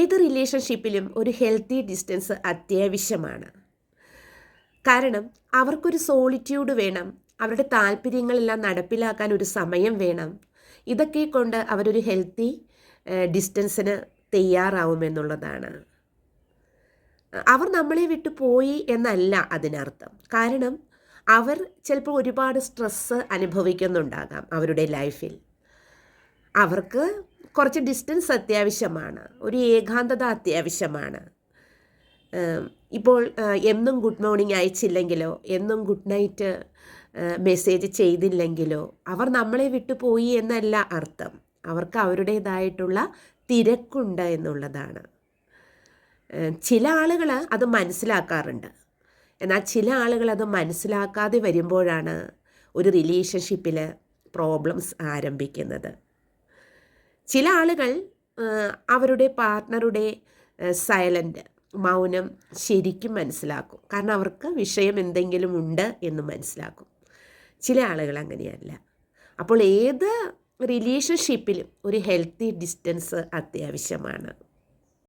ഏത് റിലേഷൻഷിപ്പിലും ഒരു healthy distance അത്യാവശ്യമാണ്. കാരണം അവർക്കൊരു സോളിറ്റ്യൂഡ് വേണം, അവരുടെ താല്പര്യങ്ങളെല്ലാം നടപ്പിലാക്കാൻ ഒരു സമയം വേണം. ഇതൊക്കെ കൊണ്ട് അവരൊരു ഹെൽത്തി ഡിസ്റ്റൻസിന് തയ്യാറാവുമെന്നുള്ളതാണ്. അവർ നമ്മളെ വിട്ടു പോയി എന്നല്ല അതിനർത്ഥം. കാരണം അവർ ചിലപ്പോൾ ഒരുപാട് സ്ട്രെസ്സ് അനുഭവിക്കുന്നുണ്ടാകാം അവരുടെ ലൈഫിൽ. അവർക്ക് കുറച്ച് ഡിസ്റ്റൻസ് അത്യാവശ്യമാണ്, ഒരു ഏകാന്തത അത്യാവശ്യമാണ്. ഇപ്പോൾ എന്നും ഗുഡ് മോർണിംഗ് അയച്ചില്ലെങ്കിലോ എന്നും ഗുഡ് നൈറ്റ് മെസ്സേജ് ചെയ്തില്ലെങ്കിലോ അവർ നമ്മളെ വിട്ടു പോയി എന്നല്ല അർത്ഥം. അവർക്ക് അവരുടേതായിട്ടുള്ള തിരക്കുണ്ട് എന്നുള്ളതാണ്. ചില ആളുകൾ അത് മനസ്സിലാക്കാറുണ്ട്, എന്നാൽ ചില ആളുകൾ അത് മനസ്സിലാക്കാതെ വരുമ്പോഴാണ് ഒരു റിലേഷൻഷിപ്പിൽ പ്രോബ്ലംസ് ആരംഭിക്കുന്നത്. ചില ആളുകൾ അവരുടെ പാർട്ട്ണറുടെ സൈലൻ്റ് മൗനം ശരിക്കും മനസ്സിലാക്കും, കാരണം അവർക്ക് വിഷയം എന്തെങ്കിലും ഉണ്ട് എന്ന് മനസ്സിലാക്കും. ചില ആളുകൾ അങ്ങനെയല്ല. അപ്പോൾ ഏത് റിലേഷൻഷിപ്പിലും ഒരു ഹെൽത്തി ഡിസ്റ്റൻസ് അത്യാവശ്യമാണ്.